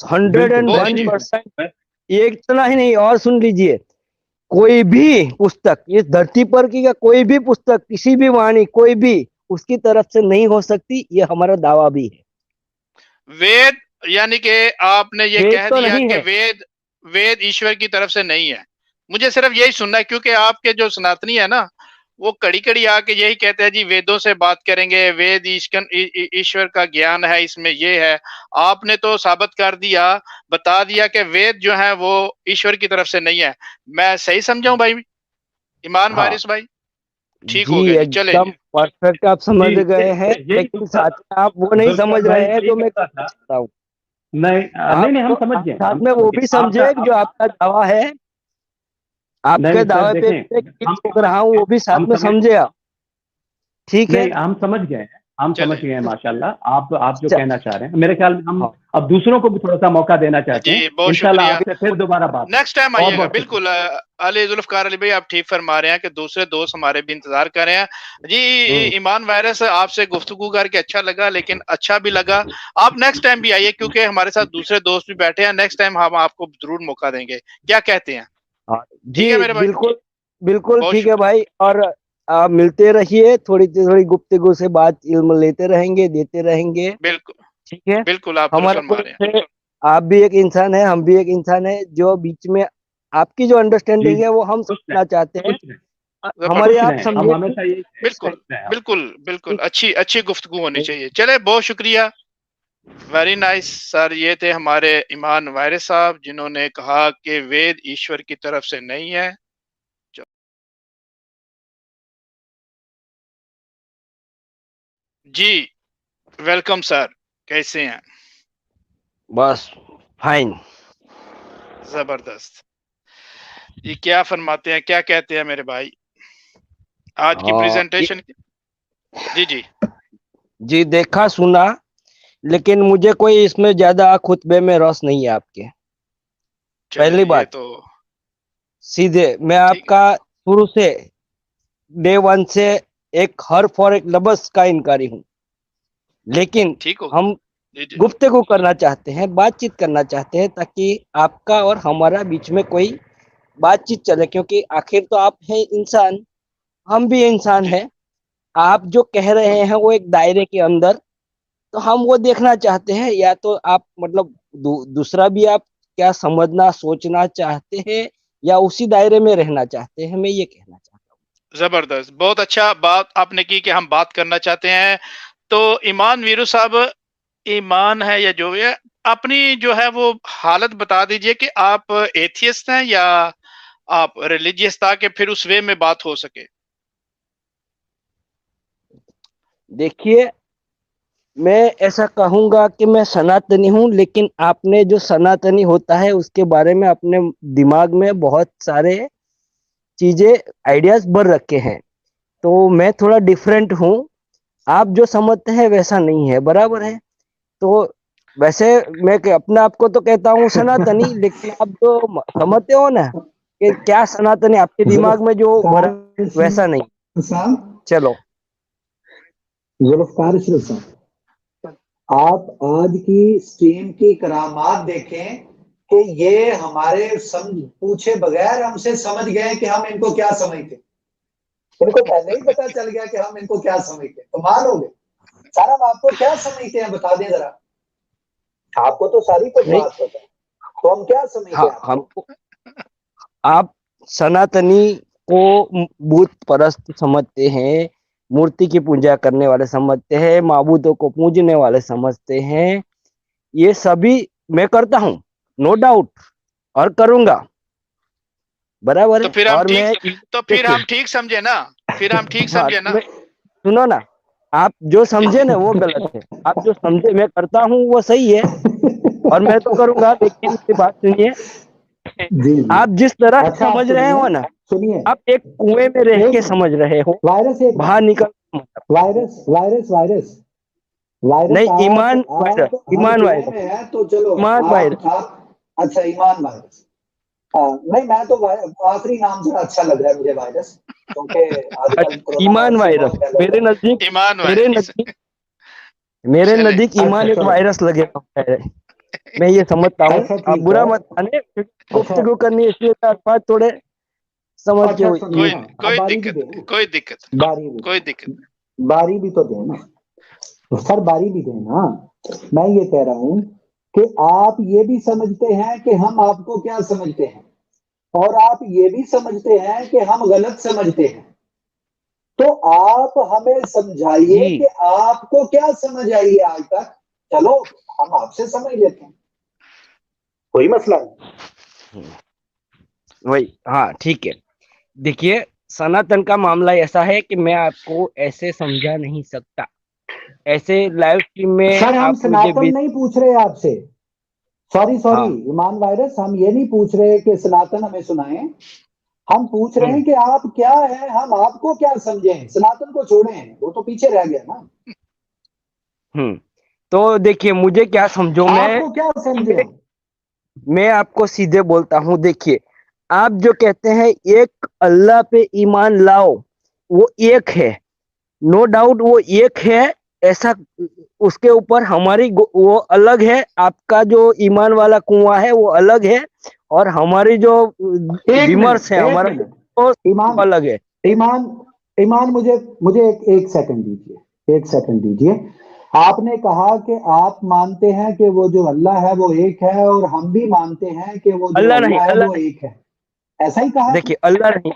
101%। ये इतना ही नहीं, और सुन लीजिए, कोई भी पुस्तक इस धरती पर की, या कोई भी पुस्तक, किसी भी वाणी, कोई भी उसकी तरफ से नहीं हो सकती, ये हमारा दावा भी है। वेद, यानी कि आपने ये वेद कह तो दिया नहीं कि है। वेद वेद ईश्वर की तरफ से नहीं है। मुझे सिर्फ यही सुनना है, क्योंकि आपके जो सनातनी है ना, वो कड़ी कड़ी आके यही कहते हैं जी वेदों से बात करेंगे, वेद ईश्वर का ज्ञान है, इसमें ये है। आपने तो साबित कर दिया, बता दिया कि वेद जो है वो ईश्वर की तरफ से नहीं है। मैं सही समझाऊं भाई, ईमान हाँ वारिस भाई? ठीक जी, हो गया जी, चले एकदम जी। परफेक्ट आप समझ जी, गए हैं, यही लेकिन तो साथ में आप वो नहीं समझ जुल्फकार भाई रहे हैं यही जो मैं कहता था। कहता हूँ। नहीं आप नहीं, हम तो समझ आप गए, साथ हम में समझ वो गए भी आपका समझे जो आपका दावा है, आपके नहीं सर दावे पे देखें, मैं ठीक हम ठोक रहा हूँ, वो भी साथ हम में समझ समझे आप। ठीक है। नहीं, हम समझ गए हैं, हम समझ चले गए हैं माशाल्लाह। आप जो च- कहना चाह रहे हैं, मेरे ख्याल में हम हाँ अब दूसरों को भी थोड़ा सा मौका देना चाहते हैं। जी, बहुत इंशाल्लाह शुक्रिया। आपसे फिर दोबारा बात होगी। नेक्स्ट टाइम बहुत आइएगा, बहुत शुक्रिया। बिल्कुल। अली जुल्फकार अली भाई, आप ठीक फरमा रहे हैं कि दूसरे दोस्त हमारे भी इंतजार कर रहे हैं जी। हम्म। ईमान वायरस, आपसे गुफ्तगू करके अच्छा लगा, लेकिन अच्छा भी लगा। आप नेक्स्ट टाइम भी आइए, क्योंकि हमारे साथ दूसरे दोस्त भी बैठे हैं। नेक्स्ट टाइम हम आपको जरूर मौका देंगे, क्या कहते हैं? हाँ ठीक है जी, मेरे भाई, बिल्कुल बिल्कुल बहुत ठीक है शुक्रिया। भाई। और आप मिलते रहिए, थोड़ी थोड़ी गुफ्तगू से बात इल्म लेते रहेंगे, देते रहेंगे। बिल्कुल ठीक है। बिल्कुल, आप दुरुस्त हमारा फरमा रहे हैं। कोई, आप भी एक इंसान है, हम भी एक इंसान है, जो बीच में आपकी जो जी अंडरस्टैंडिंग जी, है वो हम खुश समझना चाहते रहे, हैं। खुश रहे, हमारे जबरदस्त, खुश आप रहे। हम समझे नहीं। हमेशा यही बिल्कुल कहते हैं आप। बिल्कुल बिल्कुल, ठीक अच्छी अच्छी गुफ्तगू होनी चाहिए। चले, बहुत शुक्रिया, वेरी नाइस सर। ये थे हमारे ईमान वायरस साहब, जिन्होंने कहा कि वेद ईश्वर की तरफ से नहीं है। जी, वेलकम सर, कैसे हैं? बस फाइन। जबरदस्त। ये क्या फरमाते हैं, क्या कहते हैं मेरे भाई आज की हाँ प्रेजेंटेशन? जी जी जी, देखा सुना, लेकिन मुझे कोई इसमें ज्यादा खुतबे में रस नहीं है आपके। चले, पहली ये बात, तो सीधे मैं ठीक है। आपका शुरू से, डे वन से, एक हर फॉर एक लफ्ज का इनकारी हूँ। लेकिन ठीक हो हम जी जी गुफ्तगू करना चाहते हैं, बातचीत करना चाहते हैं, ताकि आपका और हमारा बीच में कोई बातचीत चले, क्योंकि आखिर तो आप हैं इंसान, हम भी इंसान जी। हैं। आप जो कह रहे हैं वो एक दायरे के अंदर, तो हम वो देखना चाहते हैं। या तो आप मतलब दूसरा भी आप क्या समझना सोचना चाहते हैं, या उसी दायरे में रहना चाहते हैं, मैं ये कहना चाहता जबरदस्त, बहुत अच्छा बात आपने की कि हम बात करना चाहते हैं। तो ईमान वीरू साहब, ईमान है या जो भी है, अपनी जो है वो हालत बता दीजिए कि आप एथियस्ट हैं या आप रिलीजियस, ताकि फिर उस वे में बात हो सके। हूँ। देखिए, मैं ऐसा कहूंगा कि मैं सनातनी हूँ, लेकिन आपने जो सनातनी होता है उसके बारे में अपने दिमाग में बहुत सारे चीजें, आइडियाज भर रखे हैं। तो मैं थोड़ा डिफरेंट हूँ। आप जो समझते हैं वैसा नहीं है, बराबर है। तो वैसे मैं अपने आप को तो कहता हूँ सनातनी, लेकिन आप जो समझते हो ना कि क्या सनातनी आपके दिमाग में जो भर, जुल्फकार वैसा नहीं। साहब, चलो। जुल्फकार साहब, आप आज की स्ट्रीम की करामात देखें कि ये हमारे समझ पूछे बगैर हमसे समझ गए कि हम इनको क्या समझते। इनको पहले ही पता चल गया कि हम इनको क्या समझते। कमाल हो गए। सर, हम आपको क्या समझते हैं बता दें जरा। आपको तो सारी कुछ नहीं, बात पता है, तो हम क्या समझते हाँ, हैं आपको? हमको, आप सनातनी को भूत परस्त समझते हैं, मूर्ति की पूजा करने वाले समझते हैं, माबूदों को पूजने वाले समझते हैं। ये सभी मैं करता हूँ, नो डाउट, और करूंगा, बराबर तो है। फिर हम और ठीक मैं, तो फिर देखिए, हम ठीक समझे ना, फिर हम ठीक हाँ, समझे ना। सुनो ना, आप जो समझे ना वो गलत है, आप जो समझे मैं करता हूँ वो सही है, और मैं तो करूंगा। लेकिन मेरी बात सुनिए, जी जी। आप जिस तरह से अच्छा, आप समझ रहे सुनिए, हो ना, सुनिए। आप एक कुएं में रह के एक समझ रहे हो, वायरस, एक बाहर निकल मत। वायरस वायरस वायरस वायरस नहीं, आप ईमान वायरस, आप हर ईमान कुएं वायरस, में है तो चलो। ईमान वायरस। आप अच्छा, ईमान वायरस। हाँ, नहीं, मैं तो आखिरी नाम जरा अच्छा लग रहा है मुझे, वायरस, क्योंकि आजकल अच्छा, कोरोना ईमान वायरस से वायरस बहुत डर लग मेरे रहा है। नजदीक, ईमान मेरे वायरस। नजदीक, मेरे चले, नजदीक अच्छा ईमान एक चलो, वायरस लगेगा। मैं ये समझता हूँ, अच्छा, आप ठीक बुरा है। मत माने, गुफ्तगू करनी है, इसलिए अल्फाज थोड़े समझ के अच्छा हुई। कोई सुनिए ना, अब कोई बारी भी दिक्कत दे नहीं, ना, कोई दिक्कत बारी भी कोई दिक्कत बारी भी तो दे ना सर, बारी भी दे ना। मैं ये कह रहा हूं कि आप ये भी समझते हैं कि हम आपको क्या समझते हैं, और आप ये भी समझते हैं कि हम गलत समझते हैं। तो आप हमें समझाइए जी कि आपको क्या समझ आई है आज तक। चलो हम आपसे समझ लेते हैं, कोई मसला नहीं। वही, हाँ ठीक है। देखिए, सनातन का मामला ऐसा है कि मैं आपको ऐसे समझा नहीं सकता, ऐसे लाइव स्ट्रीम में सर हम आप मुझे सनातन नहीं पूछ रहे आपसे, सॉरी सॉरी हाँ ईमान वायरस, हम ये नहीं पूछ रहे कि सनातन हमें सुनाए। हम पूछ रहे हैं हम्म कि आप क्या है, हम आपको क्या समझें। सनातन को छोड़ें, वो तो पीछे रह गया ना। हम्म तो देखिए, मुझे क्या समझो, आपको क्या समझे हम। मैं आपको सीधे बोलता हूँ। देखिए, आप जो कहते हैं एक अल्लाह पे ईमान लाओ, वो एक है, नो डाउट वो एक है, ऐसा उसके ऊपर हमारी वो अलग है, आपका जो ईमान वाला कुआं है वो अलग है, और हमारी जो एक विमर्श मिनट है, एक हमारा मिनट वो ईमान, अलग है। ईमान, ईमान मुझे मुझे एक सेकंड दीजिए, एक सेकंड दीजिए। आपने कहा कि आप मानते हैं कि वो जो अल्लाह है वो एक है, और हम भी मानते हैं कि वो जो अल्लाह नहीं, अल्लाह है अल्लाह वो नहीं, एक है, ऐसा ही कहा आपने। देखिए अल्लाह नहीं,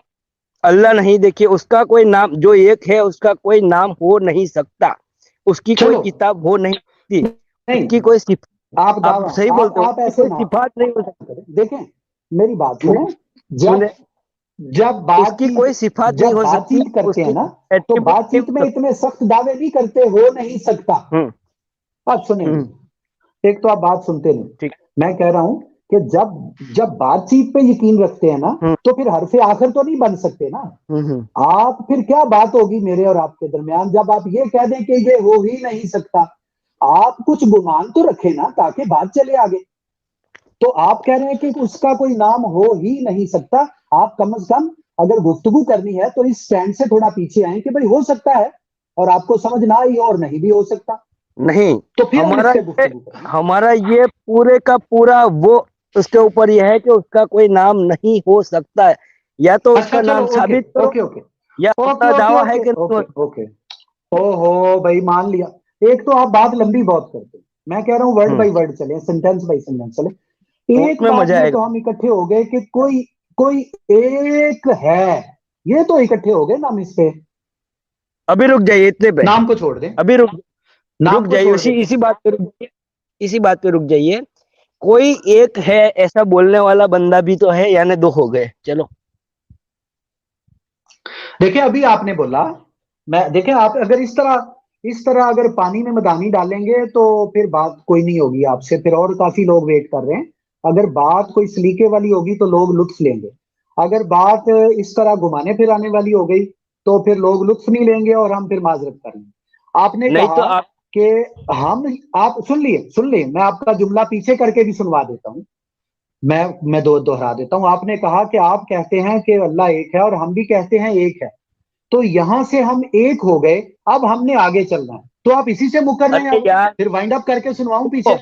अल्लाह नहीं। देखिए, उसका कोई नाम, जो एक है उसका कोई नाम हो नहीं सकता, उसकी कोई चलो किताब हो नहीं सकती, नहीं, उसकी कोई आप आप दावा, सही बोलते हो, आप उसकी ऐसे कोई ना सिफात नहीं हो सकती, करें। देखें मेरी बात सुने, जब सुने, जब उसकी बातचीत कोई सिफात नहीं जब हो सकती, बातचीत करते हैं उसकी ना, तो एट्रीब्यूट नहीं बातचीत हो में सकते। इतने सख्त दावे नहीं करते, हो नहीं सकता। हम्म आप सुने, हम्म एक तो आप बात सुनते नहीं। ठीक। मैं कह रहा हूं कि जब जब बातचीत पे यकीन रखते हैं ना, हम्म तो फिर हरफ आखिर तो नहीं बन सकते ना। हम्म आप फिर क्या बात होगी मेरे और आपके दरमियान, जब आप ये कह दें कि ये हो ही नहीं सकता। आप कुछ गुमान तो रखें ना, ताकि बात चले आगे। तो आप कह रहे हैं कि उसका कोई नाम हो ही नहीं सकता। आप कम से कम अगर गुफ्तगू करनी है तो इस स्टैंड से थोड़ा पीछे आए कि भाई हो सकता है, और आपको समझ ना आई और नहीं भी हो सकता, नहीं, तो फिर हम हमारा इस पे ये गुफ्तगू करेंगे। हमारा ये पूरे का पूरा वो उसके ऊपर यह है कि उसका कोई नाम नहीं हो सकता है, या तो अच्छा उसका चलो, नाम ओके साबित करो, ओके ओके या ओके अपना ओके दावा है ओके कि नहीं हो ओके ओके। ओहो भाई मान लिया। एक तो आप बात लंबी बहुत करते हैं, मैं कह रहा हूं वर्ड बाय वर्ड चले, सेंटेंस बाय सेंटेंस चले। एक उसमें बात मजा में तो आएगा। हम इकट्ठे हो गए कि कोई कोई एक है, ये तो इकट्ठे हो गए ना हम इस पे। अभी रुक जाइए, इतने पे नाम को छोड़ दें, अभी रुक रुक नाम को जाइए, छोड़ उसी देते हैं। इसी बात पे रुक जाइए, इसी बात पे रुक जाइए। कोई एक है ऐसा बोलने वाला बंदा भी तो है, यानी दो हो गए, चलो। देखिए अभी आपने बोला, मैं देखिए आप अगर इस तरह अगर पानी में मदानी डालेंगे तो फिर बात कोई नहीं होगी आपसे, फिर और काफी लोग वेट कर रहे हैं। अगर बात कोई सलीके वाली होगी तो लोग लुत्फ लेंगे। अगर बात इस तरह घुमाने फिराने वाली हो गई तो फिर लोग लुत्फ नहीं लेंगे और हम फिर माजरत करेंगे। आपने नहीं तो कहा आप कि हम, आप सुन लिए मैं आपका जुमला पीछे करके भी सुनवा देता हूँ। मैं दोहरा देता हूँ। आपने कहा कि आप कहते हैं कि अल्लाह एक है और हम भी कहते हैं एक है, तो यहां से हम एक हो गए, अब हमने आगे चलना है, तो आप इसी से मुकर रहे हैं। अरे अब यार, फिर वाइंड अप करके सुनवाऊं, पीछे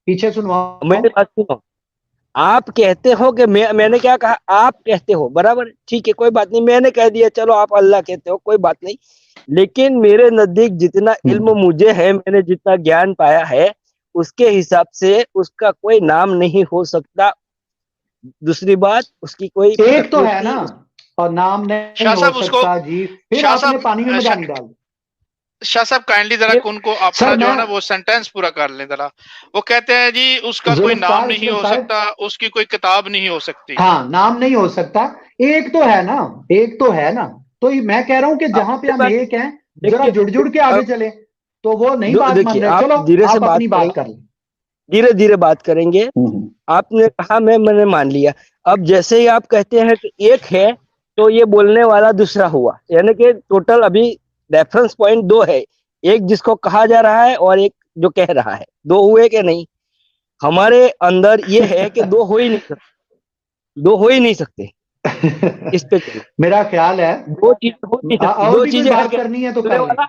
पीछे सुनवाऊं। मेरी बात सुनो। आप कहते हो कि मैंने क्या कहा, आप कहते हो, बराबर, ठीक है, कोई बात नहीं, मैंने कह दिया, चलो आप अल्लाह कहते हो, कोई बात नहीं। लेकिन मेरे नजदीक जितना इल्म मुझे है, मैंने जितना ज्ञान पाया है, उसके हिसाब से उसका कोई नाम नहीं हो सकता। दूसरी बात, उसकी कोई एक तो है प्रकृति ना, और नाम नहीं शाह हो साहब उसको, सकता जी, फिर शाह आपने साहब पानी में मदानी डाल दी। शाह साहब काइंडली जरा उनको अपना सर जो मैं है ना वो सेंटेंस पूरा कर लें जरा। वो कहते हैं जी उसका कोई नाम जुल्फकार नहीं इसलम हो साहब, सकता, उसकी कोई किताब नहीं हो सकती। हाँ नाम नहीं हो सकता, एक तो है ना, एक तो है ना। तो ये मैं कह रहा हूं कि आप जहां पे हम एक हैं, जरा देखिए, जुड़ जुड़ के आगे चले, तो वो नहीं बात मान देखिए, रहे। आप चलो धीरे से आप बात अपनी बात करेंगे, कर लें। धीरे धीरे बात करेंगे। आपने कहा, मैंने मान लिया। अब जैसे ही आप कहते हैं कि एक है, तो ये बोलने वाला दूसरा हुआ, यानी कि टोटल अभी रेफरेंस पॉइंट दो है, एक जिसको कहा जा रहा है और एक जो कह रहा है, दो हुए कि नहीं? हमारे अंदर ये है कि दो हो ही नहीं सकते, दो हो ही नहीं सकते, इस पे चलो। मेरा ख्याल है दो चीजें हो नहीं सकती, और दो भी कोई चीजें है बात कि करनी है तो बोलने कर लें। वाला,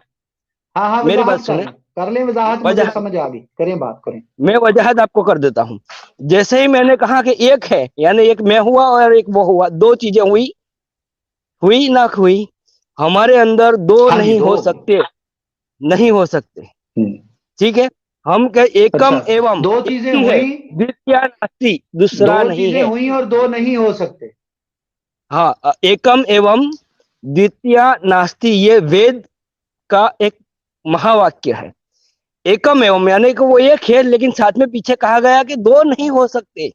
हाँ हाँ मेरी बात वजाहत कर सुने, लें, कर लें वजाहत, मुझे समझ आ गई, करें बात करें। मैं वजाहत आपको कर देता हूँ। जैसे ही मैंने कहा कि एक है, यानी एक मैं हुआ और एक वो हुआ, दो चीजें हुई ना हुई, हमारे अंदर दो हाँ जी, नहीं दो हो सकते, नहीं हो सकते। ठीक है, हम कहे एकम अच्छा, एवं दो एक चीजें ही है, हुई, द्वितीय नास्ति, दूसरा दो नहीं चीजें है। हुई और दो नहीं हो सकते। हाँ, एकम एवं द्वितीय नास्ति, ये वेद का एक महावाक्य है। एकम एवं यानी कि वो एक है, लेकिन साथ में पीछे कहा गया कि दो नहीं हो सकते,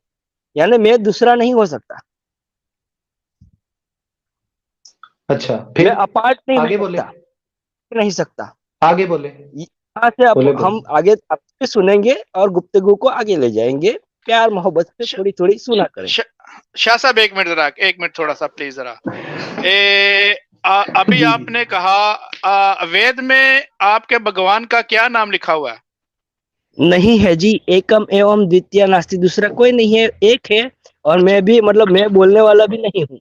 यानी मैं दूसरा नहीं हो सकता, अच्छा, मैं फिर अपार्ट नहीं हो आगे बोले, सकता, नहीं सकता। आगे बोले, यहाँ से अब बोले हम बोले। आगे आपसे सुनेंगे और गुफ्तगू को आगे ले जाएंगे, प्यार मोहब्बत से श- थोड़ी थोड़ी सुना करें। शाह साहब एक मिनट जरा, एक मिनट थोड़ा सा प्लीज जरा। अभी जी, आपने कहा वेद में आपके भगवान का क्या नाम लिखा हुआ है? नहीं है जी, एकम एवं द्वितीय नास्ति, दूसरा कोई नहीं है, एक है। और अच्छा, मैं भी मतलब मैं बोलने वाला भी नहीं हूँ,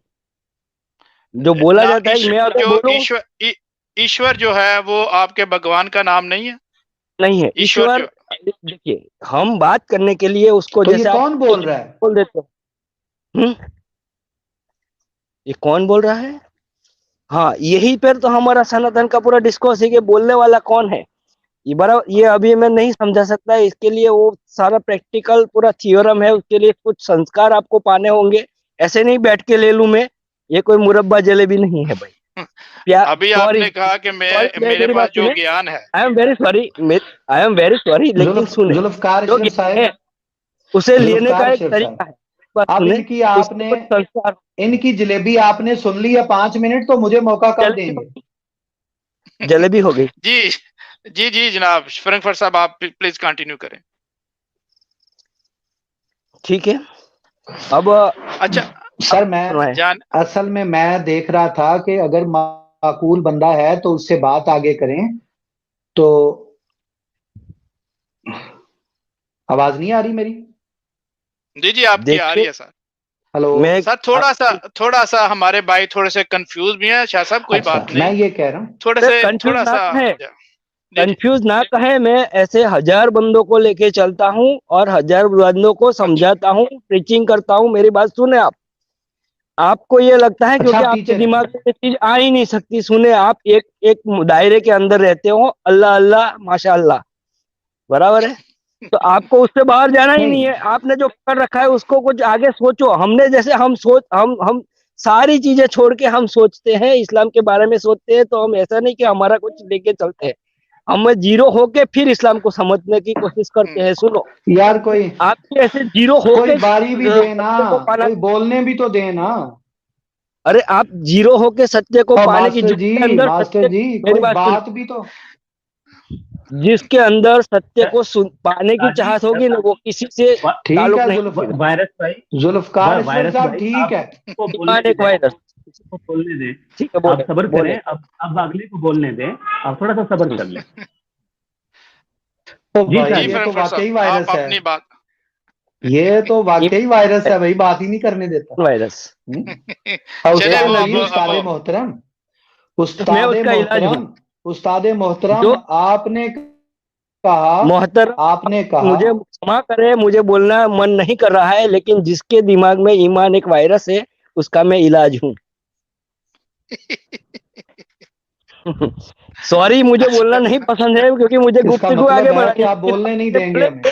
जो बोला ना जाता है मैं अगर जो बोलूं, ईश्वर जो है वो आपके भगवान का नाम नहीं है? नहीं है ईश्वर ईश्वर। जो देखिए, हम बात करने के लिए उसको तो ये जैसे आप कौन बोल रहा है? बोल देते हो। ये कौन बोल रहा है? हाँ, यही पर तो हमारा सनातन का पूरा डिस्कोर्स है कि बोलने वाला कौन है। ये अभी मैं नहीं समझा सकता, इसके लिए वो सारा प्रैक्टिकल पूरा थियोरम है, उसके लिए कुछ संस्कार आपको पाने होंगे, ऐसे नहीं बैठ के ले लूं मैं, ये कोई मुरब्बा जलेबी नहीं है भाई। प्यार, अभी सॉरी आपने कहा कि मेरे मेरी पास बात जो सुने, ज्ञान है। I am very sorry, I am very sorry, लेकिन सुने, जुल्फकार जो अशरफ ज्ञान है साहब, उसे लेने का जुल्फकार एक अशरफ तरीका साहब, है, बात अब सुने, इनकी उसके आपने कुछ संस्कार। इनकी जलेबी आपने सुन ली है 5 मिनट, तो मुझे मौका कब देंगे? जलेबी हो गई। जी जी जी जनाब फ्रैंकफर्ट साहब, आप प्लीज कंटिन्यू करें। ठीक है, अब अच्छा सर, मैं सुनवाएं। जान असल में मैं देख रहा था कि अगर माकूल बंदा है तो उससे बात आगे करें। तो आवाज नहीं आ रही मेरी? जी जी आपकी आ रही देखिए, है सर। हेलो, मैं सर थोड़ा सा हमारे भाई थोड़े से कंफ्यूज भी हैं शाह साहब, कोई अच्छा, बात मैं नहीं, ये कह रहा हूँ, थोड़े से कंफ्यूज थोड़ा ना सा कहे, जी जी। कंफ्यूज ना कहे, मैं ऐसे 1000 बंदों को लेके चलता हूँ और 1000 बंदों को अच्छा समझाता हूँ, प्रीचिंग करता हूँ। मेरी बात सुने आप, आपको ये लगता है अच्छा क्योंकि आप आपके टीचर हैं? दिमाग में ये चीज आ ही नहीं सकती। सुने, आप एक एक दायरे के अंदर रहते हो, अल्लाह अल्लाह माशाअल्लाह, बराबर है, तो आपको उससे बाहर जाना ही नहीं नहीं, है। आपने जो कर रखा है उसको कुछ आगे सोचो। हमने जैसे हम सारी चीजें छोड़ के हम सोचते हैं, इस्लाम के बारे में सोचते हैं, तो हम ऐसा नहीं कि हमारा कुछ लेके चलते हैं, हम जीरो होके फिर इस्लाम को समझने की कोशिश करते हैं। सुनो, यार कोई आपके ऐसे जीरो कोई होके बारी भी दे ना, सत्य को पाना, कोई बोलने भी तो दे ना। अरे आप जीरो होके सत्य को और पाने की के अंदर मास्टर सत्य, जी, मेरी कोई बात सुन, बात भी तो। जिसके अंदर सत्य को पाने की काजी चाहत होगी ना, वो किसी से ठीक ताल्लुक है, नहीं रखेगा। वायरस भाई, जुल्फकार अशरफ वायरस साहब, भाई, ठीक आप है। को बोलने ईमान एक दें, वायरस। को बोलने दें, ठीक है, आप बोले सब्र बोले। करें। अब अगले को बोलने दें, आप थोड़ा सा सब्र कर लें। तो जी भाई शाह जी जी, ये तो फ्रैंकफर्ट वाकई साहब आप वायरस है, अपनी बात ये तो वाकई वायरस है भाई, बात ही नहीं करने देता। वायरस, और चले उस्ताद वो जी, उस्ताद अब मोहतरम, तो मैं उस्ताद उसका इलाज हूँ। मोहतरम, उस्ताद मोहतरम, जो आपने कहा, आपने मोहतरम, कहा, मुझे क्षमा करे, मुझे बोलना मन नहीं कर रहा है, लेकिन जिसके दिमाग में ईमान एक वायरस है, उसका मैं इलाज हूँ। सॉरी, मुझे बोलना नहीं पसंद है, क्योंकि मुझे इसका गुफ्तगू आगे मतलब है कि बढ़ानी आप बोलने नहीं देंगे हमें।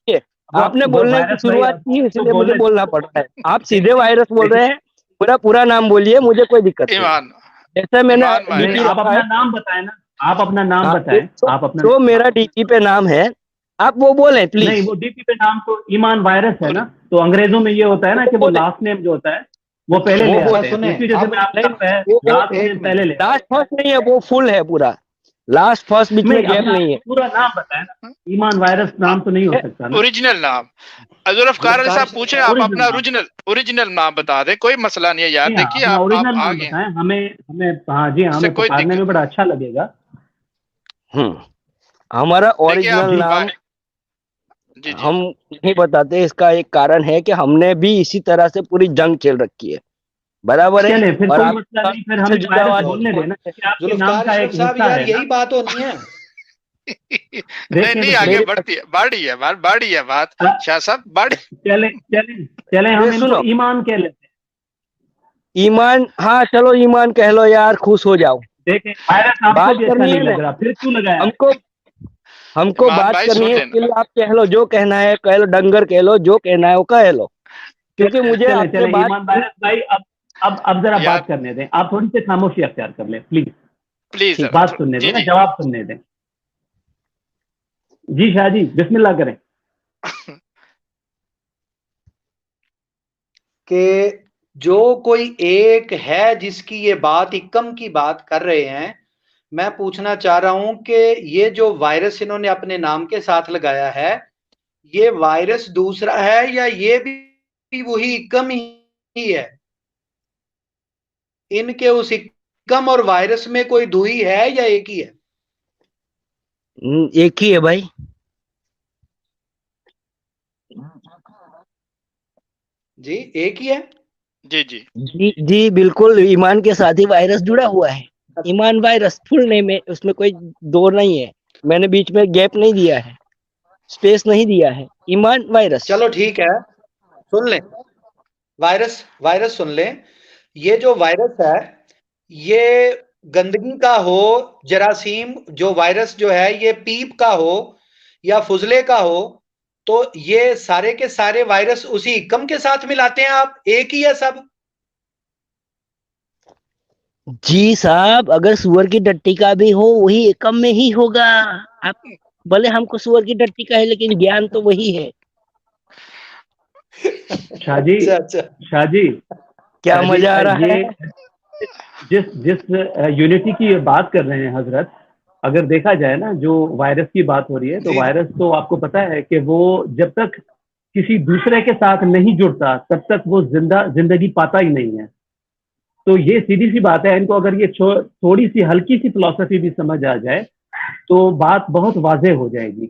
है। आपने बोलने की वायरस भाई, शुरुआत की, आपको इसलिए मुझे बोलने बोलना पड़ रहा है। आप सीधे वायरस बोल रहे हैं, पूरा पूरा नाम बोलिए, मुझे कोई दिक्कत नहीं है। ईमान जैसे मैंने ईमान भाई नहीं, डीपी आप रखा है, अपना नाम बताएं ना, आप अपना नाम हाँ, बताएं, आप अपना जो नाम। मेरा डीपी पे नाम है, आप वो बोलें नहीं, प्लीज। वो डीपी पे नाम तो ईमान वायरस है और ना, तो अंग्रेजों में ये होता है ना कि वो बोले, लास्ट नेम जो होता है वो पहले वो ले बोले, आते हैं, तो सुने इसी वजह से अब, मैं आपका नहीं, वो लास्ट एक नेम पहले मिनट, ले आया। लास्ट फर्स्ट नहीं है, वो फुल है पूरा, लास्ट फर्स्ट बीच में नहीं, गैप अपना नहीं है। पूरा नाम बताएं ना, ईमान वायरस नाम तो नहीं हो सकता ना। ओरिजिनल नाम जुल्फकार साहब पूछे, आप ओरिजिनल अपना नाम, ओरिजिनल नाम बता दें, कोई मसला नहीं है यार। जी हाँ, देखिए अपना आप ओरिजिनल नाम आगे हैं, बताएं, हमें हमें हाँ जी हाँ, उससे हमें कोई पुकारने दिक्कत में बड़ा अच्छा लगेगा। हमारा देखिए आप ओरिजिनल नाम जी जी हम नहीं बताते, इसका एक कारण है कि हमने भी इसी तरह से पूरी जंग खेल रखी है, बराबर है। चले, फिर और कोई आप मसला नहीं, फिर से हमें जुदा वायरस हुआ बोलने नहीं देना, है। क्योंकि आपके नाम जुल्फकार का अशरफ एक साहब, हिस्सा यार है ना। यही बात होनी है। नहीं नहीं, आगे बढ़ती है, बाड़ी है बात शाह साहब, बाड़ी। चले हम इनको सुनो, ईमान कह लेते हैं। ईमान, हाँ चलो ईमान कह लो यार, खुश हो जाओ। देखें वायरस आपको बात भी अच्छा करनी नहीं है लग ना, रहा, फिर क्यों लगाया? हमको ईमान बात भाई करनी सुन है, लेना। इसके लिए आप कह लो, जो कहना है कह लो, डंगर कह लो, जो कहना है वो कह लो, क्योंकि मुझे चले आपसे चले बात ईमान वायरस भाई, अब जरा यार बात करने दें, आप थोड़ी सी खामोशी अख्तियार कर लें प्लीज, प्लीज जरा बात सुनने जी दें ना, जी जवाब सुनने दें। जी शाह जी बिस्मिल्लाह करें। कि जो कोई एक है जिसकी ये बात इकम की बात कर रहे हैं, मैं पूछना चाह रहा हूं कि ये जो वायरस इन्होंने अपने नाम के साथ लगाया है, ये वायरस दूसरा है या ये भी वही इकम ही है? इनके उस इकम और वायरस में कोई दुई है या एक ही है? एक ही है भाई। जी एक ही है। जी जी जी जी बिल्कुल, ईमान के साथ ही वायरस जुड़ा हुआ है। ईमान वायरस फुल नेम है, उसमें कोई दो नहीं है, मैंने बीच में गैप नहीं दिया है, स्पेस नहीं दिया है, ईमान वायरस। चलो ठीक है, सुन लें, वायरस सुन लें। ये जो वायरस है, ये गंदगी का हो, जरासीम जो वायरस जो है ये पीप का हो या फुजले का हो, तो ये सारे के सारे वायरस उसी इकम के साथ मिलाते हैं आप, एक ही है सब? जी साहब, अगर सुअर की टट्टी का भी हो वही एकम में ही होगा। आप भले हमको सुअर की टट्टी का है, लेकिन ज्ञान तो वही है। शाह जी, अच्छा शाह जी, क्या शाह जी, मजा आ रहा ये है। जिस जिस यूनिटी की ये बात कर रहे हैं हजरत, अगर देखा जाए ना, जो वायरस की बात हो रही है, तो जी वायरस तो आपको पता है कि वो जब तक किसी दूसरे के साथ नहीं जुड़ता तब तक वो जिंदगी पाता ही नहीं है। तो ये सीधी सी बात है, इनको अगर ये थोड़ी सी हल्की सी फिलॉसफी भी समझ आ जाए तो बात बहुत वाजह हो जाएगी।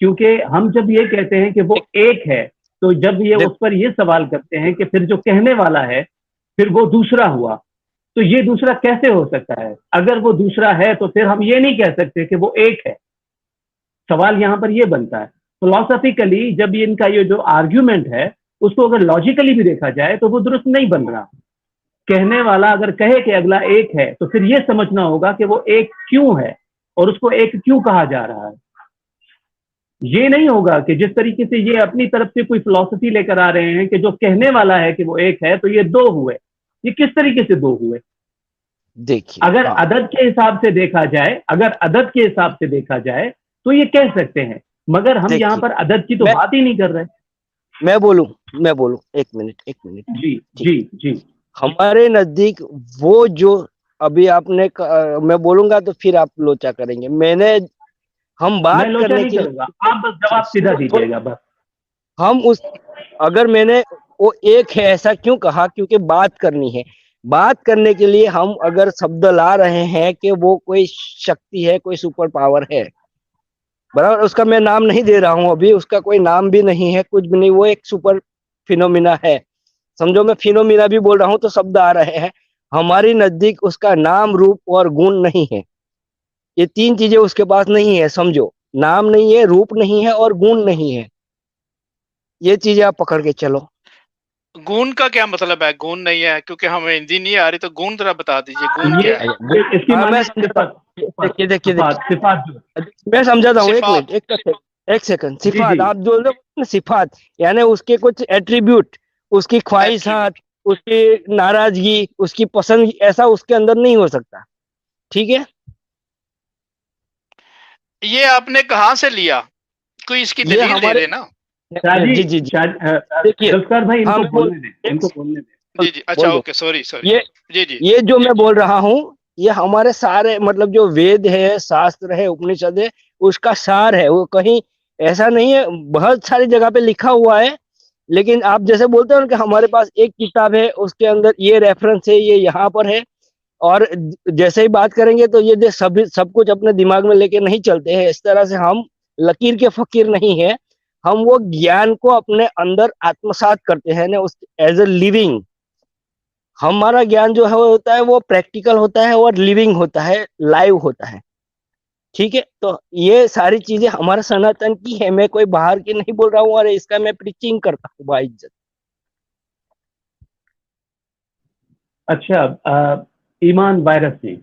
क्योंकि हम जब ये कहते हैं कि वो एक है, तो जब ये उस पर ये सवाल करते हैं कि फिर जो कहने वाला है फिर वो दूसरा हुआ, तो ये दूसरा कैसे हो सकता है? अगर वो दूसरा है तो फिर हम ये नहीं कह सकते कि वो एक है। सवाल यहां पर ये बनता है। फिलोसफिकली जब ये इनका ये जो आर्ग्यूमेंट है, उसको अगर लॉजिकली भी देखा जाए तो वो दुरुस्त नहीं बन रहा। कहने वाला अगर कहे कि अगला एक है, तो फिर ये समझना होगा कि वो एक क्यों है और उसको एक क्यों कहा जा रहा है। ये नहीं होगा कि जिस तरीके से ये अपनी तरफ से कोई फिलॉसफी लेकर आ रहे हैं कि जो कहने वाला है कि वो एक है तो ये दो हुए। ये किस तरीके से दो हुए? देखिए, अगर हाँ, अदद के हिसाब से देखा जाए, अगर अदद के हिसाब से देखा जाए तो ये कह सकते हैं, मगर हम देखिए, यहाँ पर अदद की तो मैं बात ही नहीं कर रहे। मैं बोलूं, एक मिनट। जी ठीक, जी जी हमारे नजदीक वो जो अभी मैं बोलूंगा तो फिर आप लोचा करेंगे। हम मैं बात लोचा करने नहीं के करूंगा, लिए, आप बस जवाब सीधा दीजिएगा बस। हम उस अगर मैंने वो एक है ऐसा क्यों कहा, क्योंकि बात करनी है। बात करने के लिए हम अगर शब्द ला रहे हैं कि वो कोई शक्ति है, कोई सुपर पावर है, बराबर, उसका मैं नाम नहीं दे रहा हूं अभी, उसका कोई नाम भी नहीं है, कुछ भी नहीं, वो एक सुपर फिनोमिना है। समझो, मैं फिनोमिना भी बोल रहा हूं तो शब्द आ रहे हैं। हमारी नजदीक उसका नाम, रूप और गुण नहीं है। ये तीन चीजें उसके पास नहीं है, समझो। नाम नहीं है, रूप नहीं है और गुण नहीं है। ये चीजें आप पकड़ के चलो। गुण का क्या मतलब है? गुण नहीं है, क्योंकि हमें हिंदी नहीं आ रही, तो गुण जरा बता दीजिए, गुण ये क्या है? इसकी हाँ, मैं माने समझाता सिफात, हूँ। देखिए, सिफात जो। मैं समझाता हूँ, एक सिफात। मिनट, एक सेकंड। जी जी सिफात आप जो ना, सिफात यानी उसके कुछ एट्रीब्यूट, उसकी ख्वाहिशात, एट्रीब्यूट। उसकी नाराजगी, उसकी पसंद, ऐसा उसके अंदर नहीं हो सकता। ठीक है, ये आपने कहाँ से लिया? कोई इसकी ये दलील दे हमारे, देना। शाजी, जी जी जी, देखिए, जुल्फकार भाई हाँ इनको मैं बोलने दें, इनको बोलने दें। जी जी, अच्छा बोल दो। Okay, sorry sorry. ये जी जी ये जो मैं बोल रहा हूँ, ये हमारे सारे, मतलब जो वेद है, शास्त्र है, उपनिषद है, उसका सार है। वो कहीं ऐसा नहीं है, बहुत सारी जगह पे लिखा हुआ है। लेकिन आप जैसे बोलते हो ना कि हमारे पास एक किताब है, उसके अंदर ये रेफरेंस है, ये यहाँ पर है, और जैसे ही बात करेंगे तो ये सब कुछ अपने दिमाग में लेके नहीं चलते हैं। इस तरह से हम लकीर के फकीर नहीं है। हम वो ज्ञान को अपने अंदर आत्मसात करते हैं ना, उस एज ए लिविंग। हमारा ज्ञान जो है वो होता है, वो प्रैक्टिकल होता है और लिविंग होता है, लाइव होता है। ठीक है, तो ये सारी चीजें हमारे सनातन की है, मैं कोई बाहर की नहीं बोल रहा हूँ और इसका मैं प्रीचिंग करता हूँ बाइज्जत। अच्छा, ईमान वायरस जी,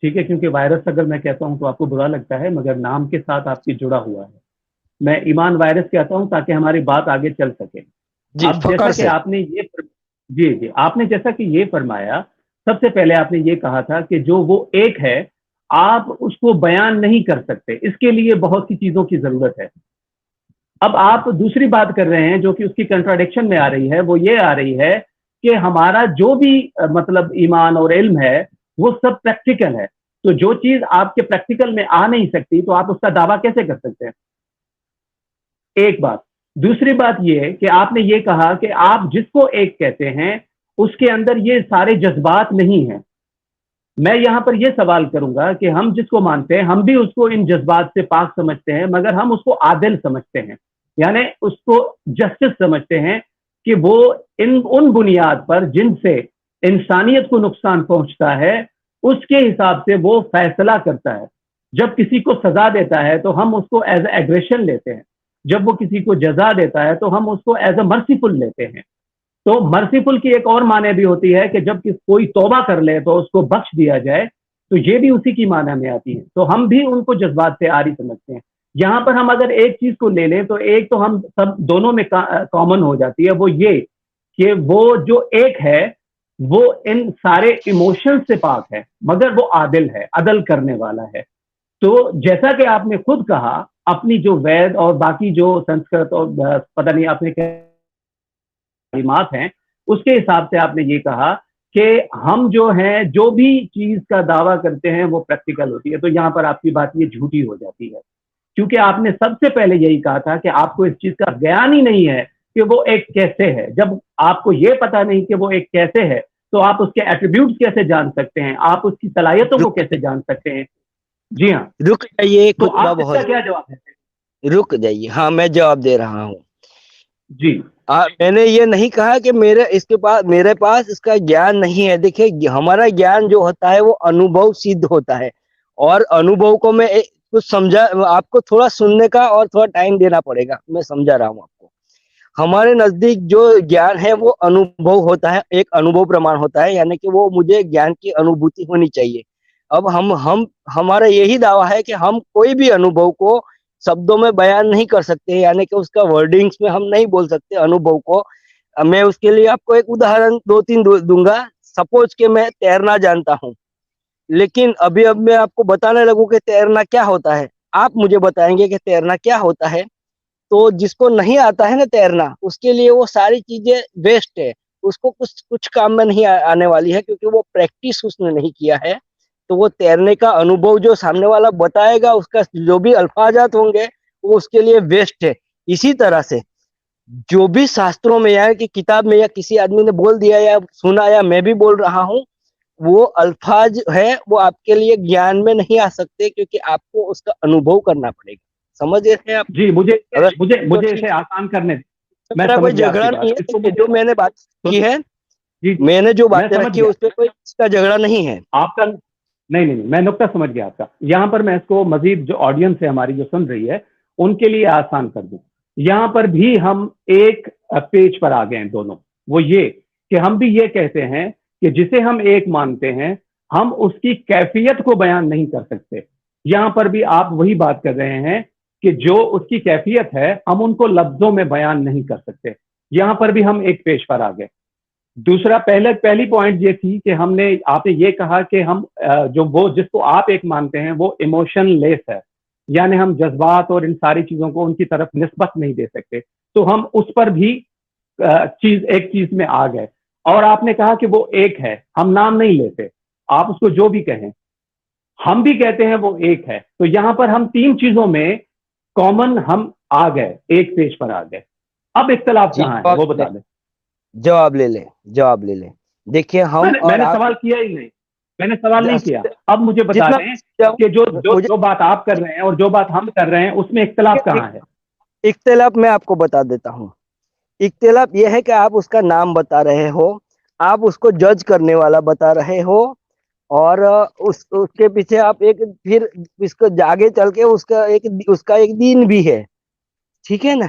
ठीक है, क्योंकि वायरस अगर मैं कहता हूं तो आपको बुरा लगता है, मगर नाम के साथ आपकी जुड़ा हुआ है। मैं ईमान वायरस कहता हूं ताकि हमारी बात आगे चल सके। जी, अब फकर जैसा कि से। आपने जी जी, आपने जैसा कि ये फरमाया, सबसे पहले आपने ये कहा था कि जो वो एक है, आप उसको बयान नहीं कर सकते, इसके लिए बहुत सी चीजों की जरूरत है। अब आप दूसरी बात कर रहे हैं जो कि उसकी कंट्राडिक्शन में आ रही है, वो ये आ रही है कि हमारा जो भी मतलब ईमान और इल्म है, वो सब प्रैक्टिकल है। तो जो चीज आपके प्रैक्टिकल में आ नहीं सकती, तो आप उसका दावा कैसे कर सकते हैं? एक बात। दूसरी बात ये कि आपने ये कहा कि आप जिसको एक कहते हैं, उसके अंदर ये सारे जज्बात नहीं हैं। मैं यहां पर यह सवाल करूंगा कि हम जिसको मानते हैं, हम भी उसको इन जज्बात से पाक समझते हैं, मगर हम उसको आदिल समझते हैं, यानी उसको जस्टिस समझते हैं कि वो इन उन बुनियाद पर जिनसे इंसानियत को नुकसान पहुंचता है, उसके हिसाब से वो फैसला करता है। जब किसी को सजा देता है तो हम उसको एज एग्रेशन लेते हैं, जब वो किसी को जजा देता है तो हम उसको एज अ मर्सीफुल लेते हैं। तो मर्सीफुल की एक और माने भी होती है कि जब कोई तौबा कर ले तो उसको बख्श दिया जाए, तो ये भी उसी की माने में आती है। तो हम भी उनको जज्बात से आरी समझते हैं। यहां पर हम अगर एक चीज को ले लें तो एक तो हम सब दोनों में कॉमन हो जाती है, वो ये कि वो जो एक है वो इन सारे इमोशंस से पाक है, मगर वो आदिल है, अदल करने वाला है। तो जैसा कि आपने खुद कहा, अपनी जो वेद और बाकी जो संस्कृत और पता नहीं आपने क्या तालीमात हैं, उसके हिसाब से आपने ये कहा कि हम जो हैं, जो भी चीज का दावा करते हैं वो प्रैक्टिकल होती है। तो यहां पर आपकी बात ये झूठी हो जाती है, क्योंकि आपने सबसे पहले यही कहा था कि आपको इस चीज का ज्ञान ही नहीं है कि वो एक कैसे है। जब आपको ये पता नहीं कि वो एक कैसे है, तो आप उसके एट्रीब्यूट्स कैसे जान सकते हैं, आप उसकी सलाहियतों को रुक कैसे जान सकते हैं? जी हाँ। रुक जाइए, तो खुतबा आप इसका बहुत। क्या जवाब देते रुक जाइए, हाँ मैं जवाब दे रहा हूँ। हैं? जी मैंने ये नहीं कहा कि मेरे पास इसका ज्ञान नहीं है। देखिए, हमारा ज्ञान जो होता है वो अनुभव सिद्ध होता है, और अनुभव को मैं कुछ समझा, आपको थोड़ा सुनने का और थोड़ा टाइम देना पड़ेगा, मैं समझा रहा हूँ आपको। हमारे नजदीक जो ज्ञान है वो अनुभव होता है, एक अनुभव प्रमाण होता है, यानी कि वो मुझे ज्ञान की अनुभूति होनी चाहिए। अब हम हमारा यही दावा है कि हम कोई भी अनुभव को शब्दों में बयान नहीं कर सकते, यानी कि उसका वर्डिंग्स में हम नहीं बोल सकते अनुभव को। मैं उसके लिए आपको एक उदाहरण दो तीन दूंगा। सपोज कि मैं तैरना जानता हूँ, लेकिन अभी अब मैं आपको बताने लगूं कि तैरना क्या होता है, आप मुझे बताएंगे कि तैरना क्या होता है। तो जिसको नहीं आता है ना तैरना, उसके लिए वो सारी चीजें वेस्ट है, उसको कुछ कुछ काम में नहीं आने वाली है, क्योंकि वो प्रैक्टिस उसने नहीं किया है। तो वो तैरने का अनुभव जो सामने वाला बताएगा, उसका जो भी अल्फाजात होंगे, वो उसके लिए वेस्ट है। इसी तरह से जो भी शास्त्रों में या कि किताब में या किसी आदमी ने बोल दिया या सुना या मैं भी बोल रहा हूँ, वो अल्फाज है, वो आपके लिए ज्ञान में नहीं आ सकते, क्योंकि आपको उसका अनुभव करना पड़ेगा। समझ रहे हैं आप? जी, मुझे अगर मुझे तो मुझे ठीक इसे है, आसान करने दें। तो मैं मेरा समझ कोई गया आपकी झगड़ा नहीं बात, है, इसको देखिए मुझे जो मैंने बात सुन की है, जी जी, मैंने जो मैं बातें समझ रखी है गया उस पर कोई इसका झगड़ा नहीं है। आपका। नहीं नहीं नहीं, मैं नुक्ता समझ गया आपका। यहां पर मैं इसको मजीद जो ऑडियंस है हमारी जो सुन रही है, उनके लिए आसान कर दूं। यहां पर भी हम एक पेज पर आ गए हैं दोनों। वो ये कि हम भी ये कहते हैं कि जिसे हम एक मानते हैं, हम उसकी कैफियत को बयान नहीं कर सकते। यहां पर भी आप वही बात कर रहे हैं कि जो उसकी कैफियत है, हम उनको लफ्जों में बयान नहीं कर सकते। यहां पर भी हम एक पेज पर आ गए। दूसरा, पहली पॉइंट ये थी कि आपने ये कहा कि हम जो वो जिसको आप एक मानते हैं वो इमोशन लेस है, यानी हम जज्बात और इन सारी चीजों को उनकी तरफ निस्बत नहीं दे सकते। तो हम उस पर भी एक चीज में आ गए। और आपने कहा कि वो एक है, हम नाम नहीं लेते, आप उसको जो भी कहें, हम भी कहते हैं वो एक है। तो यहां पर हम तीन चीजों में कॉमन हम आ गए, एक पेज पर आ गए। अब इख्तलाफ जी, कहाँ है वो बता दें। जवाब ले लें, जवाब ले लें। देखिए, हम मैंने और मैंने आप सवाल किया ही नहीं, मैंने सवाल नहीं किया। अब मुझे बता जितना दें कि जो जो मुझे जो बात आप कर रहे हैं और जो बात हम कर रहे हैं, उसमें इख्तलाफ कहाँ है? इख्तिलाफ मैं आपको बता देता हूँ। इख्तिलाफ यह है कि आप उसका नाम बता रहे हो, आप उसको जज करने वाला बता रहे हो, और उसके पीछे आप एक फिर इसको आगे चल के उसका एक दिन भी है, ठीक है ना।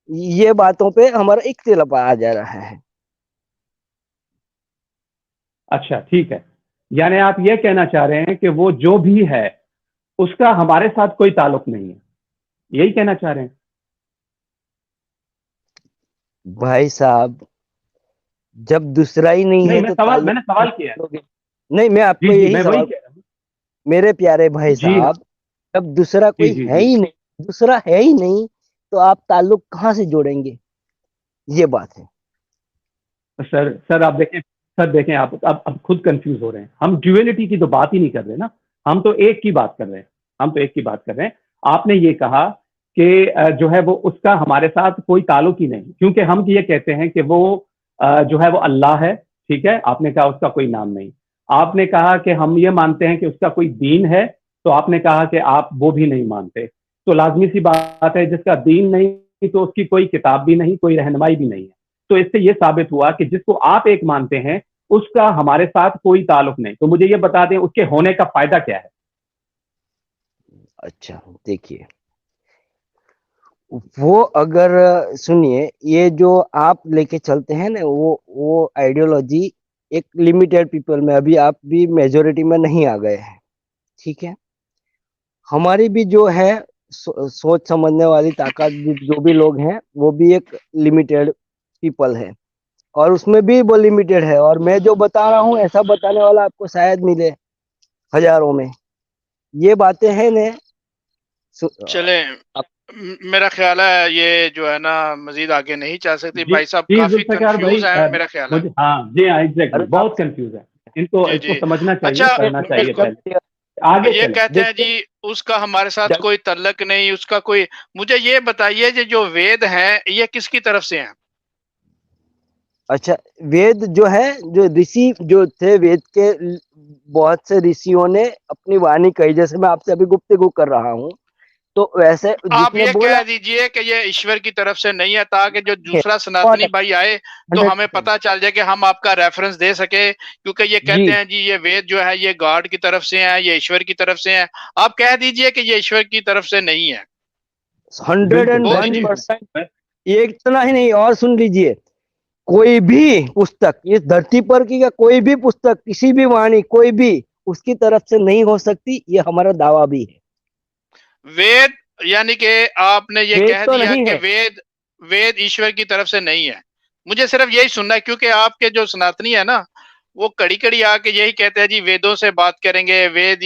ये बातों पे हमारा इख्तिलाफ आ जा रहा है। अच्छा ठीक है, यानी आप ये कहना चाह रहे हैं कि वो जो भी है उसका हमारे साथ कोई ताल्लुक नहीं है, यही कहना चाह रहे हैं? भाई साहब, जब दूसरा ही नहीं नहीं, है तो ताल्लुक मैंने सवाल किया है। लोगे? नहीं, मैं जी आपको जी, यही मैं वही सवाल, कह रहा हूँ। मेरे प्यारे भाई जी हाँ। साहब, जब दूसरा जी कोई जी है जी। ही नहीं, दूसरा है ही नहीं, तो आप ताल्लुक कहाँ से जोड़ेंगे? ये बात है। सर आप देखें, आप खुद कंफ्यूज हो रहे हैं। हम ड्यूअलिटी की तो बात ही नहीं कर रहे ना, हम तो एक की बात कर रहे हैं। आपने ये कहा कि जो है वो उसका हमारे साथ कोई ताल्लुक ही नहीं, क्योंकि हम ये कहते हैं कि वो जो है वो अल्लाह है, ठीक है। आपने कहा उसका कोई नाम नहीं। आपने कहा कि हम ये मानते हैं कि उसका कोई दीन है, तो आपने कहा कि आप वो भी नहीं मानते। तो लाजमी सी बात है, जिसका दीन नहीं तो उसकी कोई किताब भी नहीं, कोई रहनुमाई भी नहीं है। तो इससे ये साबित हुआ कि जिसको आप एक मानते हैं उसका हमारे साथ कोई ताल्लुक नहीं। तो मुझे ये बता दें, उसके होने का फायदा क्या है? अच्छा देखिए, वो अगर सुनिए, ये जो आप लेके चलते हैं ना, वो आइडियोलॉजी एक लिमिटेड पीपल में, अभी आप भी मेजोरिटी में नहीं आ गए हैं, ठीक है। हमारी भी जो है सोच समझने वाली ताकत, जो भी लोग हैं, वो भी एक लिमिटेड पीपल है, और उसमें भी वो लिमिटेड है। और मैं जो बता रहा हूँ, ऐसा बताने वाला आपको शायद मिले हजारों में। ये बातें हैं ने। चले, आप, मेरा ख्याल है ये जो है ना मजीद आगे नहीं जा सकती। जी भाई साहब जी काफी जुल्फिकार भाई, कंफ्यूज है मेरा ख्याल है। मुझे, हाँ जी हाँ, एग्जैक्टली, अरे बहुत कंफ्यूज है। इनको जी इसको जी। समझना चाहिए, अच्छा, पढ़ना चाहिए बिल्कुल। पहले। आगे ये चलें। कहते हैं देखिए, जी उसका हमारे साथ कोई तल्लक नहीं, उसका कोई। मुझे ये बताइए कि जो वेद हैं ये किसकी तरफ से हैं? अच्छा, वेद जो है, जो ऋषि जो थे, वेद के बहुत से ऋषियों ने अपनी वाणी कही, जैसे मैं आपसे अभी गुफ्तगू कर रहा हूँ, तो वैसे आप जिसने ये बोला कह दीजिए कि ये ईश्वर की तरफ से नहीं है, ताकि जो है, दूसरा और सनातनी भाई आए तो हमें 100%। पता चल जाए कि हम आपका रेफरेंस दे सके, क्योंकि ये कहते जी, हैं जी ये वेद जो है ये गॉड की तरफ से है, ये ईश्वर की तरफ से है। आप कह दीजिए कि ये ईश्वर की तरफ से नहीं है, हंड्रेड बिल्कुल, एंड बोल मैं वन दीजिए। ठीक परसेंट मैं- ये इतना ही नहीं, और सुन लीजिए, कोई भी पुस्तक इस धरती पर की, या कोई भी पुस्तक, किसी भी वाणी, कोई भी उसकी तरफ से नहीं हो सकती, ये हमारा दावा भी है। वेद, यानी कि आपने ये वेद कह तो दिया नहीं कि है। वेद वेद ईश्वर की तरफ से नहीं है। मुझे सिर्फ यही सुनना है, क्योंकि आपके जो सनातनी है ना, वो कड़ी कड़ी आके यही कहते हैं जी वेदों से बात करेंगे, वेद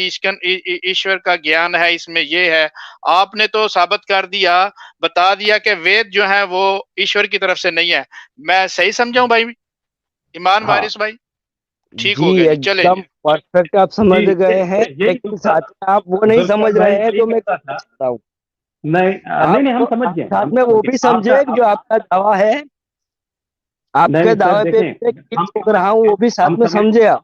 ईश्वर का ज्ञान है, इसमें ये है। आपने तो साबित कर दिया, बता दिया कि वेद जो है वो ईश्वर की तरफ से नहीं है। मैं सही समझाऊं भाई? ईमान हाँ वारिस भाई, ठीक जी, हो गया जी, चले एकदम जी। परफेक्ट आप समझ जी, गए हैं, यही लेकिन साथ में आप वो नहीं समझ जुल्फिकार भाई, रहे हैं यही जो मैं कहता कहना था। चाहता हूँ। नहीं नहीं नहीं, हम समझ आप गए, साथ में वो भी आपका समझे जो आपका दावा है, आपके नहीं सर दावे पे देखें, मैं क्लिक हम ठोक समझ रहा हूँ, गए, वो भी हम साथ में समझ समझे आप,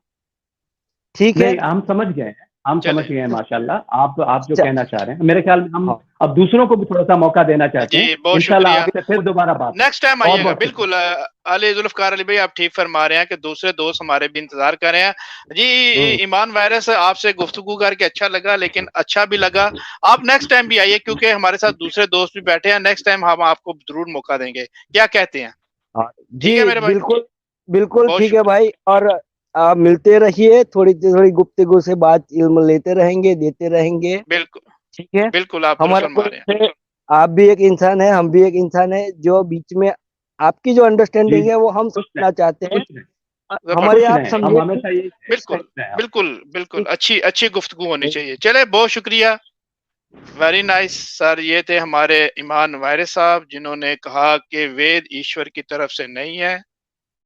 ठीक है। नहीं, हम समझ गए हैं, हम समझ चले गए हैं माशाल्लाह। आप जो अच्छा, कहना चाह रहे हैं, मेरे ख्याल में हम हाँ अब दूसरों को भी थोड़ा सा मौका देना चाहते हैं। जी, बहुत इंशाल्लाह शुक्रिया। आपसे फिर दोबारा बात होगी। नेक्स्ट टाइम बहुत आइएगा बहुत शुक्रिया। बिल्कुल। अली जुल्फकार अली भाई, आप ठीक फरमा रहे हैं कि दूसरे दोस्त हमारे भी इंतजार कर रहे हैं जी। हम्म, ईमान वायरस, आपसे गुफ्तगू करके अच्छा लगा, लेकिन अच्छा भी लगा। आप नेक्स्ट टाइम भी आइए, क्योंकि हमारे साथ दूसरे दोस्त भी बैठे हैं। नेक्स्ट टाइम हम आपको जरूर मौका देंगे, क्या कहते हैं? हाँ ठीक है जी, मेरे भाई, बिल्कुल बिल्कुल बहुत ठीक है शुक्रिया। भाई। और आप मिलते रहिए, थोड़ी थोड़ी गुफ्तगू से बात इल्म लेते रहेंगे, देते रहेंगे, बिल्कुल ठीक है। बिल्कुल, आप दुरुस्त हमारा फरमा कोई रहे हैं। से, आप भी एक इंसान है, हम भी एक इंसान है, जो बीच में आपकी जो जी अंडरस्टैंडिंग जी, है वो हम खुश रहें, समझना चाहते हैं, खुश रहें, हमारे खुश जबरदस्त। आप रहें। हम समझे। हमेशा यही बिल्कुल कहते हैं आप। बिल्कुल बिल्कुल, ठीक अच्छी अच्छी गुफ्तगू होनी चाहिए। चले, बहुत शुक्रिया, वेरी नाइस सर। ये थे हमारे ईमान वायरस साहब, जिन्होंने कहा कि वेद ईश्वर की तरफ से नहीं है।